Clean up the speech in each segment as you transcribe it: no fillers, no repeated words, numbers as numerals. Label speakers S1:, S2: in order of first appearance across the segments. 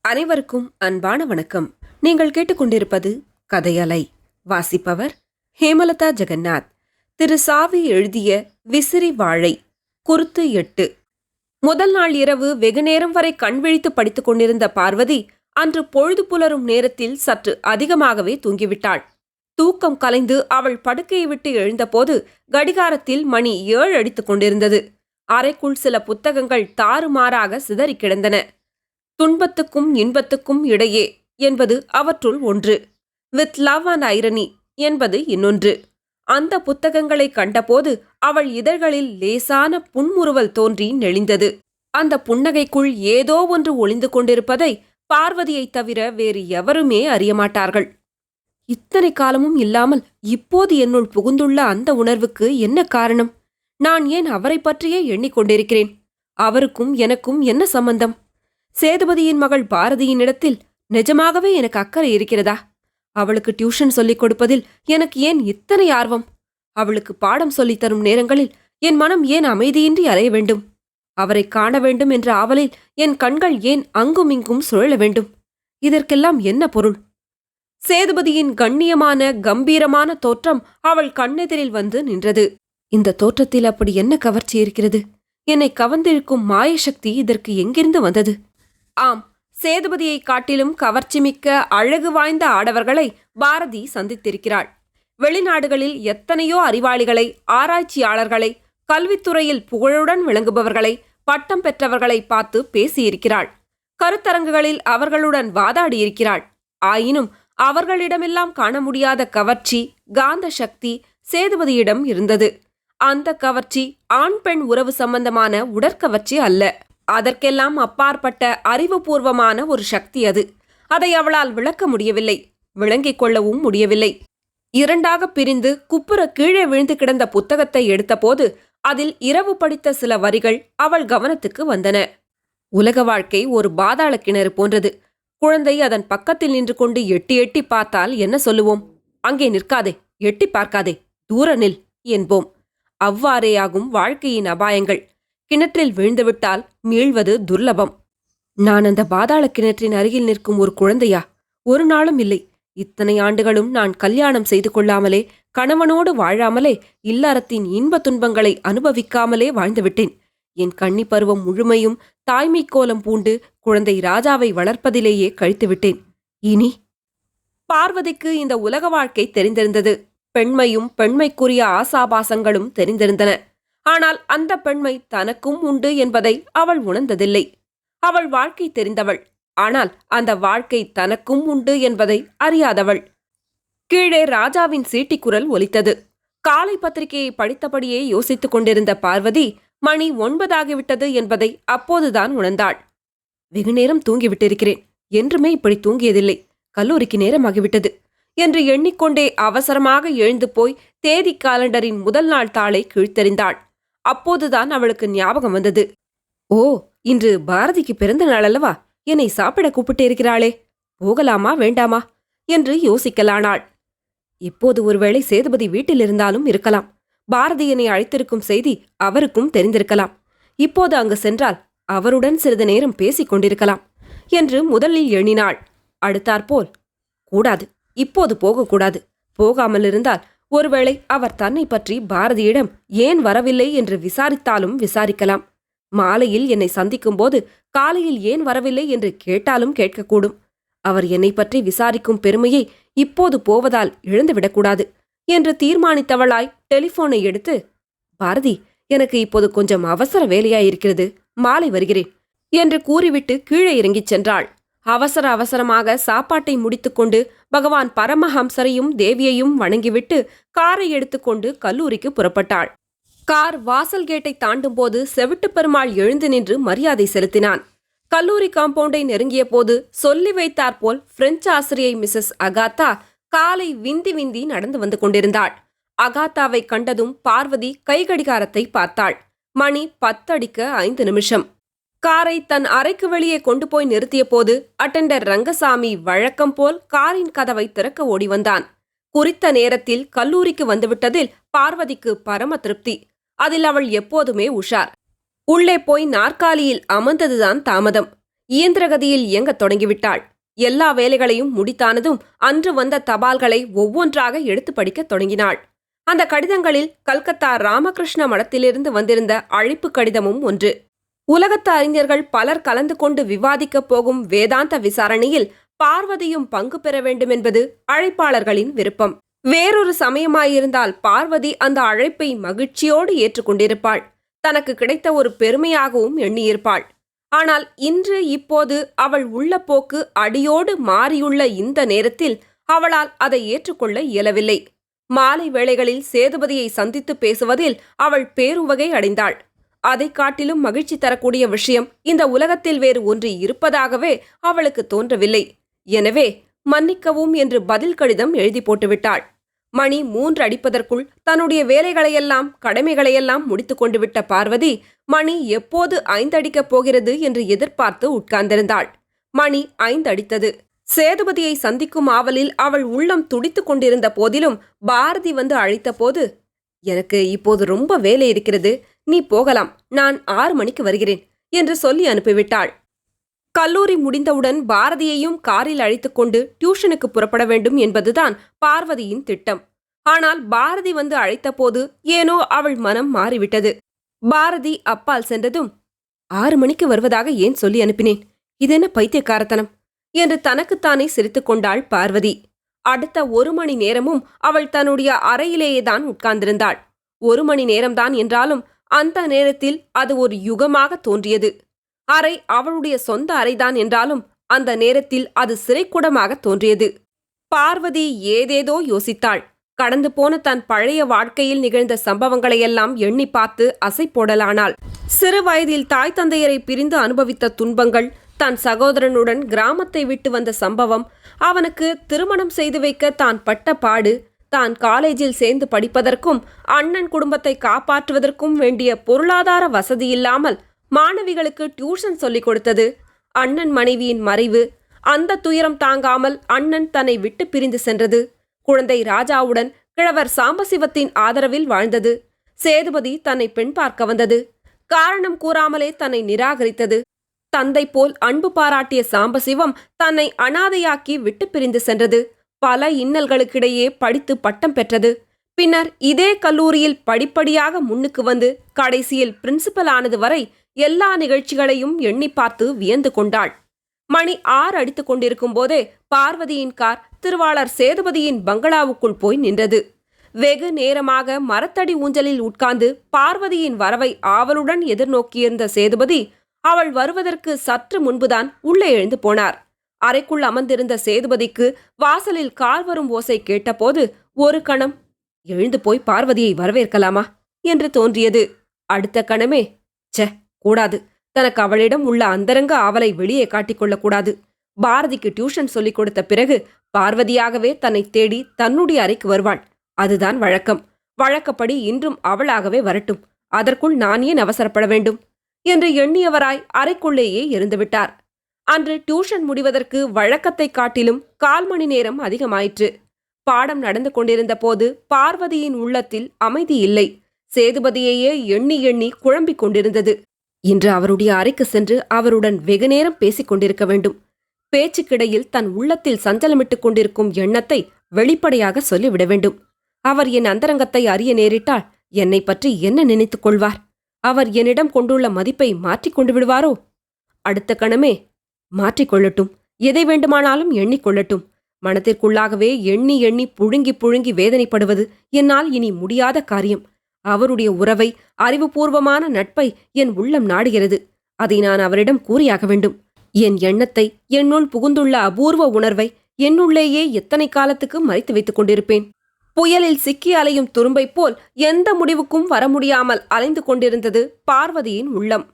S1: அனைவருக்கும் அன்பான வணக்கம். நீங்கள் கேட்டுக்கொண்டிருப்பது கதையலை. வாசிப்பவர் ஹேமலதா ஜெகநாத். திரு சாவி எழுதிய விசிறி வாழை குருத்து 8. முதல் நாள் இரவு வெகுநேரம் வரை கண்விழித்து படித்துக் கொண்டிருந்த பார்வதி அன்று பொழுது புலரும் நேரத்தில் சற்று அதிகமாகவே தூங்கிவிட்டாள். தூக்கம் கலைந்து அவள் படுக்கையை விட்டு எழுந்தபோது கடிகாரத்தில் மணி 7 அடித்துக் கொண்டிருந்தது. அறைக்குள் சில புத்தகங்கள் தாறுமாறாக சிதறி கிடந்தன. துன்பத்துக்கும் இன்பத்துக்கும் இடையே என்பது அவற்றுள் ஒன்று, வித் லவ் அண்ட் ஐரனி என்பது இன்னொன்று. அந்த புத்தகங்களை கண்டபோது அவள் இதழ்களில் லேசான புன்முறுவல் தோன்றி நெளிந்தது. அந்த புன்னகைக்குள் ஏதோ ஒன்று ஒளிந்து கொண்டிருப்பதை பார்வதியைத் தவிர வேறு எவருமே அறியமாட்டார்கள். இத்தனை காலமும் இல்லாமல் இப்போது என்னுள் புகுந்துள்ள அந்த உணர்வுக்கு என்ன காரணம்? நான் ஏன் அவரை பற்றியே எண்ணிக்கொண்டிருக்கிறேன்? அவருக்கும் எனக்கும் என்ன சம்பந்தம்? சேதுபதியின் மகள் பாரதியினிடத்தில் நிஜமாகவே எனக்கு அக்கறை இருக்கிறதா? அவளுக்கு டியூஷன் சொல்லிக் கொடுப்பதில் எனக்கு ஏன் இத்தனை ஆர்வம்? அவளுக்கு பாடம் சொல்லித்தரும் நேரங்களில் என் மனம் ஏன் அமைதியின்றி அலைய வேண்டும்? அவரை காண வேண்டும் என்ற ஆவலில் என் கண்கள் ஏன் அங்குமிங்கும் சுழல வேண்டும்? இதற்கெல்லாம் என்ன பொருள்? சேதுபதியின் கண்ணியமான கம்பீரமான தோற்றம் அவள் கண்ணெதிரில் வந்து நின்றது. இந்த தோற்றத்தில் அப்படி என்ன கவர்ச்சி இருக்கிறது? என்னை கவர்ந்திருக்கும் மாயசக்தி இதற்கு எங்கிருந்து வந்தது? ஆம், சேதுபதியை காட்டிலும் கவர்ச்சிமிக்க அழகு வாய்ந்த ஆடவர்களை பாரதி சந்தித்திருக்கிறாள். வெளிநாடுகளில் எத்தனையோ அறிவாளிகளை, ஆராய்ச்சியாளர்களை, கல்வித்துறையில் புகழுடன் விளங்குபவர்களை, பட்டம் பெற்றவர்களை பார்த்து பேசியிருக்கிறாள். கருத்தரங்குகளில் அவர்களுடன் வாதாடியிருக்கிறாள். ஆயினும் அவர்களிடமெல்லாம் காண முடியாத கவர்ச்சி, காந்த சக்தி சேதுபதியிடம் இருந்தது. அந்த கவர்ச்சி ஆண் பெண் உறவு சம்பந்தமான உடற்கவர்ச்சி அல்ல. அதற்கெல்லாம் அப்பாற்பட்ட அறிவுபூர்வமான ஒரு சக்தி அது. அதை அவளால் விளக்க முடியவில்லை, விளங்கிக் கொள்ளவும் முடியவில்லை. இரண்டாக பிரிந்து குப்புற கீழே விழுந்து கிடந்த புத்தகத்தை எடுத்தபோது அதில் இரவு படித்த சில வரிகள் அவள் கவனத்துக்கு வந்தன. உலக வாழ்க்கை ஒரு பாதாள கிணறு போன்றது. குழந்தை அதன் பக்கத்தில் நின்று கொண்டு எட்டி எட்டி பார்த்தால் என்ன சொல்லுவோம்? அங்கே நிற்காதே, எட்டி பார்க்காதே, தூர நில் என்போம். அவ்வாறேயாகும் வாழ்க்கையின் அபாயங்கள். கிணற்றில் விழுந்துவிட்டால் மீழ்வது துர்லபம். நான் அந்த பாதாள கிணற்றின் அருகில் நிற்கும் ஒரு குழந்தையா? ஒரு நாளும் இல்லை. இத்தனை ஆண்டுகளும் நான் கல்யாணம் செய்து கொள்ளாமலே, கணவனோடு வாழாமலே, இல்லறத்தின் இன்ப துன்பங்களை அனுபவிக்காமலே வாழ்ந்துவிட்டேன். என் கன்னி பருவம் முழுமையும் தாய்மை கோலம் பூண்டு குழந்தை ராஜாவை வளர்ப்பதிலேயே கழித்துவிட்டேன். இனி? பார்வதிக்கு இந்த உலக வாழ்க்கை தெரிந்திருந்தது. பெண்மையும் பெண்மைக்குரிய ஆசாபாசங்களும் தெரிந்திருந்தன. ஆனால் அந்த பெண்மை தனக்கும் உண்டு என்பதை அவள் உணர்ந்ததில்லை. அவள் வாழ்க்கை தெரிந்தவள், ஆனால் அந்த வாழ்க்கை தனக்கும் உண்டு என்பதை அறியாதவள். கீழே ராஜாவின் சீட்டிக்குரல் ஒலித்தது. காலை பத்திரிகையை படித்தபடியே யோசித்துக் கொண்டிருந்த பார்வதி மணி 9 ஆகிவிட்டது என்பதை அப்போதுதான் உணர்ந்தாள். வெகுநேரம் தூங்கிவிட்டிருக்கிறேன். என்றுமே இப்படி தூங்கியதில்லை. கல்லூரிக்கு நேரமாகிவிட்டது என்று எண்ணிக்கொண்டே அவசரமாக எழுந்து போய் தேதி காலண்டரின் முதல் நாள் தாளை கிழித்தெறிந்தாள். அப்போதுதான் அவளுக்கு ஞாபகம் வந்தது. ஓ, இன்று பாரதிக்கு பிறந்த நாள் அல்லவா? என்னை சாப்பிட கூப்பிட்டு இருக்கிறாளே, போகலாமா வேண்டாமா என்று யோசிக்கலானாள். இப்போது ஒருவேளை சேதுபதி வீட்டில் இருந்தாலும் இருக்கலாம். பாரதி என்னை அழைத்திருக்கும் செய்தி அவருக்கும் தெரிந்திருக்கலாம். இப்போது அங்கு சென்றால் அவருடன் சிறிது நேரம் பேசிக் கொண்டிருக்கலாம் என்று முதலில் எண்ணினாள். அடுத்தாற்போல், கூடாது, இப்போது போகக்கூடாது. போகாமலிருந்தால் ஒருவேளை அவர் தன்னை பற்றி பாரதியிடம் ஏன் வரவில்லை என்று விசாரித்தாலும் விசாரிக்கலாம். மாலையில் என்னை சந்திக்கும்போது காலையில் ஏன் வரவில்லை என்று கேட்டாலும் கேட்கக்கூடும். அவர் என்னை பற்றி விசாரிக்கும் பெருமையை இப்போது போவதால் இழந்துவிடக்கூடாது என்று தீர்மானித்தவளாய் டெலிபோனை எடுத்து, பாரதி, எனக்கு இப்போது கொஞ்சம் அவசர வேலையாயிருக்கிறது, மாலை வருகிறேன் என்று கூறிவிட்டு கீழே இறங்கிச் சென்றாள். அவசர அவசரமாக சாப்பாட்டை முடித்துக்கொண்டு பகவான் பரமஹம்சரையும் தேவியையும் வணங்கிவிட்டு காரை எடுத்துக்கொண்டு கல்லூரிக்கு புறப்பட்டாள். கார் வாசல் கேட்டை தாண்டும் போது செவிட்டு பெருமாள் எழுந்து நின்று மரியாதை செலுத்தினான். கல்லூரி காம்பவுண்டை நெருங்கிய போது சொல்லி வைத்தாற்போல் பிரெஞ்சு ஆசிரியை மிஸ்ஸஸ் அகாத்தா காலை விந்தி விந்தி நடந்து வந்து கொண்டிருந்தாள். அகாத்தாவை கண்டதும் பார்வதி கைகடிகாரத்தை பார்த்தாள். மணி 10:05. காரை தன் அறைக்கு வெளியே கொண்டு போய் நிறுத்திய போது அட்டெண்டர் ரங்கசாமி வழக்கம் போல் காரின் கதவை திறக்க ஓடி வந்தான். குறித்த நேரத்தில் கல்லூரிக்கு வந்துவிட்டதில் பார்வதிக்கு பரம திருப்தி. அதில் அவள் எப்போதுமே உஷார். உள்ளே போய் நாற்காலியில் அமர்ந்ததுதான் தாமதம். இயந்திரகதியில் இயங்கத் தொடங்கிவிட்டாள். எல்லா வேலைகளையும் முடித்தானதும் அன்று வந்த தபால்களை ஒவ்வொன்றாக எடுத்து படிக்கத் தொடங்கினாள். அந்த கடிதங்களில் கல்கத்தா ராமகிருஷ்ண மடத்திலிருந்து வந்திருந்த அழைப்பு கடிதமும் ஒன்று. உலகத்து அறிஞர்கள் பலர் கலந்து கொண்டு விவாதிக்கப் போகும் வேதாந்த விசாரணையில் பார்வதியும் பங்கு பெற வேண்டுமென்பது அழைப்பாளர்களின் விருப்பம். வேறொரு சமயமாயிருந்தால் பார்வதி அந்த அழைப்பை மகிழ்ச்சியோடு ஏற்றுக்கொண்டிருப்பாள். தனக்கு கிடைத்த ஒரு பெருமையாகவும் எண்ணியிருப்பாள். ஆனால் இன்று இப்போது அவள் உள்ள போக்கு அடியோடு மாறியுள்ள இந்த நேரத்தில் அவளால் அதை ஏற்றுக்கொள்ள இயலவில்லை. மாலை வேளைகளில் சேதுபதியை சந்தித்து பேசுவதில் அவள் பேருவகை அடைந்தாள். அதை காட்டிலும் மகிழ்ச்சி தரக்கூடிய விஷயம் இந்த உலகத்தில் வேறு ஒன்று இருப்பதாகவே அவளுக்கு தோன்றவில்லை. எனவே மன்னிக்கவும் என்று பதில் கடிதம் எழுதி போட்டுவிட்டாள். மணி 3 அடிப்பதற்குள் தன்னுடைய வேலைகளையெல்லாம் கடமைகளையெல்லாம் முடித்து கொண்டு விட்ட பார்வதி மணி எப்போது 5 அடிக்கப் போகிறது என்று எதிர்பார்த்து உட்கார்ந்திருந்தாள். மணி 5 அடித்தது. சேதுபதியை சந்திக்கும் ஆவலில் அவள் உள்ளம் துடித்து கொண்டிருந்த போதிலும் பாரதி வந்து அழைத்த போது, எனக்கு இப்போது ரொம்ப வேலை இருக்கிறது, நீ போகலாம், நான் 6 மணிக்கு வருகிறேன் என்று சொல்லி அனுப்பிவிட்டாள். கல்லூரி முடிந்தவுடன் பாரதியையும் காரில் அழைத்துக் கொண்டு டியூஷனுக்கு புறப்பட வேண்டும் என்பதுதான் பார்வதியின் திட்டம். ஆனால் பாரதி வந்து அழைத்தபோது ஏனோ அவள் மனம் மாறிவிட்டது. பாரதி அப்பால் சென்றதும், 6 மணிக்கு வருவதாக ஏன் சொல்லி அனுப்பினேன், இதென்ன பைத்தியக்காரத்தனம் என்று தனக்குத்தானே சிரித்துக் கொண்டாள் பார்வதி. அடுத்த 1 மணி நேரமும் அவள் தன்னுடைய அறையிலேயேதான் உட்கார்ந்திருந்தாள். 1 மணி நேரம்தான் என்றாலும் அந்த நேரத்தில் அது ஒரு யுகமாக தோன்றியது. அறை அவளுடைய சொந்த அறைதான் என்றாலும் அந்த நேரத்தில் அது சிறைக்கூடமாக தோன்றியது. பார்வதி ஏதேதோ யோசித்தாள். கடந்து போன தன் பழைய வாழ்க்கையில் நிகழ்ந்த சம்பவங்களையெல்லாம் எண்ணி பார்த்து அசை போடலானாள். சிறு வயதில் தாய் தந்தையரை பிரிந்து அனுபவித்த துன்பங்கள், தன் சகோதரனுடன் கிராமத்தை விட்டு வந்த சம்பவம், அவனுக்கு திருமணம் செய்து வைக்க தான் பட்ட பாடு, தான் காலேஜில் சேர்ந்து படிப்பதற்கும் அண்ணன் குடும்பத்தை காப்பாற்றுவதற்கும் வேண்டிய பொருளாதார வசதியில்லாமல் மாணவிகளுக்கு டியூஷன் சொல்லிக் கொடுத்தது, அண்ணன் மனைவியின் மறைவு, அந்த துயரம் தாங்காமல் அண்ணன் தன்னை விட்டு பிரிந்து சென்றது, குழந்தை ராஜாவுடன் கிழவர் சாம்பசிவத்தின் ஆதரவில் வாழ்ந்தது, சேதுபதி தன்னை பெண் பார்க்க வந்தது, காரணம் கூறாமலே தன்னை நிராகரித்தது, தந்தை போல் அன்பு பாராட்டிய சாம்பசிவம் தன்னை அனாதையாக்கி விட்டு பிரிந்து சென்றது, பல இன்னல்களுக்கிடையே படித்து பட்டம் பெற்றது, பின்னர் இதே கல்லூரியில் படிப்படியாக முன்னுக்கு வந்து கடைசியில் பிரின்சிபல் ஆனது வரை எல்லா நிகழ்ச்சிகளையும் எண்ணி பார்த்து வியந்து கொண்டாள். மணி 6 அடித்துக் கொண்டிருக்கும் போதே பார்வதியின் கார் திருவாளர் சேதுபதியின் பங்களாவுக்குள் போய் நின்றது. வெகு நேரமாக மரத்தடி ஊஞ்சலில் உட்கார்ந்து பார்வதியின் வரவை ஆவலுடன் எதிர்நோக்கியிருந்த சேதுபதி அவள் வருவதற்கு சற்று முன்புதான் உள்ளே எழுந்து போனார். அறைக்குள் அமர்ந்திருந்த சேதுபதிக்கு வாசலில் கால் வரும் ஓசை கேட்டபோது ஒரு கணம், எழுந்து போய் பார்வதியை வரவேற்கலாமா என்று தோன்றியது. அடுத்த கணமே, ச்சே, கூடாது, தனக்கு அவளிடம் உள்ள அந்தரங்க ஆவலை வெளியே காட்டிக்கொள்ளக்கூடாது. பாரதிக்கு டியூஷன் சொல்லிக் கொடுத்த பிறகு பார்வதியாகவே தன்னை தேடி தன்னுடைய அறைக்கு வருவாள். அதுதான் வழக்கம். வழக்கப்படி இன்றும் அவளாகவே வரட்டும். அதற்குள் நான் ஏன் அவசரப்பட வேண்டும் என்று எண்ணியவராய் அறைக்குள்ளேயே இருந்துவிட்டார். அன்று டியூஷன் முடிவதற்கு வழக்கத்தை காட்டிலும் 1/4 மணி நேரம் அதிகமாயிற்று. பாடம் நடந்து கொண்டிருந்த போது பார்வதியின் உள்ளத்தில் அமைதி இல்லை. சேதுபதியையே எண்ணி எண்ணி குழம்பிக் கொண்டிருந்தது. இன்று அவருடைய அறைக்கு சென்று அவருடன் வெகுநேரம் பேசிக் கொண்டிருக்க வேண்டும். பேச்சுக்கிடையில் தன் உள்ளத்தில் சஞ்சலமிட்டுக் கொண்டிருக்கும் எண்ணத்தை வெளிப்படையாக சொல்லிவிட வேண்டும். அவர் என் அந்தரங்கத்தை அறிய நேரிட்டால் என்னை பற்றி என்ன நினைத்துக் கொள்வார்? அவர் என்னிடம் கொண்டுள்ள மதிப்பை மாற்றிக்கொண்டு விடுவாரோ? அடுத்த கணமே, மாற்றிக்கொள்ளட்டும், எதை வேண்டுமானாலும் எண்ணிக்கொள்ளட்டும். மனத்திற்குள்ளாகவே எண்ணி எண்ணி புழுங்கி புழுங்கி வேதனைப்படுவது என்னால் இனி முடியாத காரியம். அவருடைய உறவை, அறிவுபூர்வமான நட்பை என் உள்ளம் நாடுகிறது. அதை நான் அவரிடம் கூறியாக வேண்டும். என் எண்ணத்தை, என்னுள் புகுந்துள்ள அபூர்வ உணர்வை என்னுள்ளேயே எத்தனை காலத்துக்கு மறைத்து வைத்துக் கொண்டிருப்பேன்? புயலில் சிக்கி அலையும் துரும்பை போல் எந்த முடிவுக்கும் வர முடியாமல் அலைந்து கொண்டிருந்தது பார்வதியின் உள்ளம்.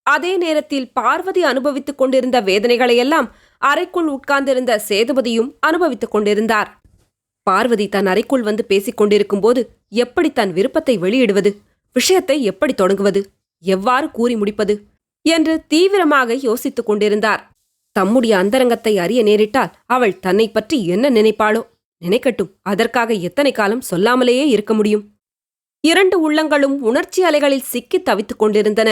S1: அதே நேரத்தில் பார்வதி அனுபவித்துக் கொண்டிருந்த வேதனைகளையெல்லாம் அறைக்குள் உட்கார்ந்திருந்த சேதுபதியும் அனுபவித்துக் கொண்டிருந்தார். பார்வதி தன் அறைக்குள் வந்து பேசிக் கொண்டிருக்கும் போது எப்படி தன் விருப்பத்தை வெளியிடுவது, விஷயத்தை எப்படி தொடங்குவது, எவ்வாறு கூறி முடிப்பது என்று தீவிரமாக யோசித்துக் கொண்டிருந்தார். தம்முடைய அந்தரங்கத்தை அறிய நேரிட்டால் அவள் தன்னை பற்றி என்ன நினைப்பாளோ? நினைக்கட்டும், அதற்காக எத்தனை காலம் சொல்லாமலேயே இருக்க முடியும்? 2 உள்ளங்களும் உணர்ச்சி அலைகளில் சிக்கி தவித்துக் கொண்டிருந்தன.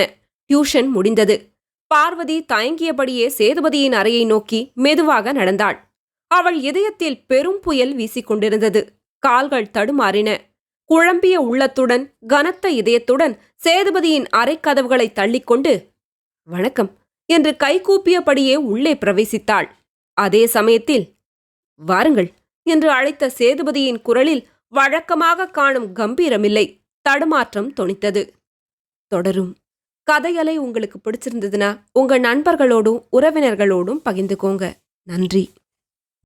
S1: டியூஷன் முடிந்தது. பார்வதி தயங்கியபடியே சேதுபதியின் அறையை நோக்கி மெதுவாக நடந்தாள். அவள் இதயத்தில் பெரும் புயல் வீசிக்கொண்டிருந்தது. கால்கள் தடுமாறின. குழம்பிய உள்ளத்துடன், கனத்த இதயத்துடன் சேதுபதியின் அறைக்கதவுகளை தள்ளிக்கொண்டு வணக்கம் என்று கைகூப்பியபடியே உள்ளே பிரவேசித்தாள். அதே சமயத்தில் வாருங்கள் என்று அழைத்த சேதுபதியின் குரலில் வழக்கமாக காணும் கம்பீரமில்லை, தடுமாற்றம் தொனித்தது. தொடரும். கதையலை உங்களுக்கு பிடிச்சிருந்ததுன்னா உங்க நண்பர்களோடும் உறவினர்களோடும் பகிர்ந்துக்கோங்க. நன்றி.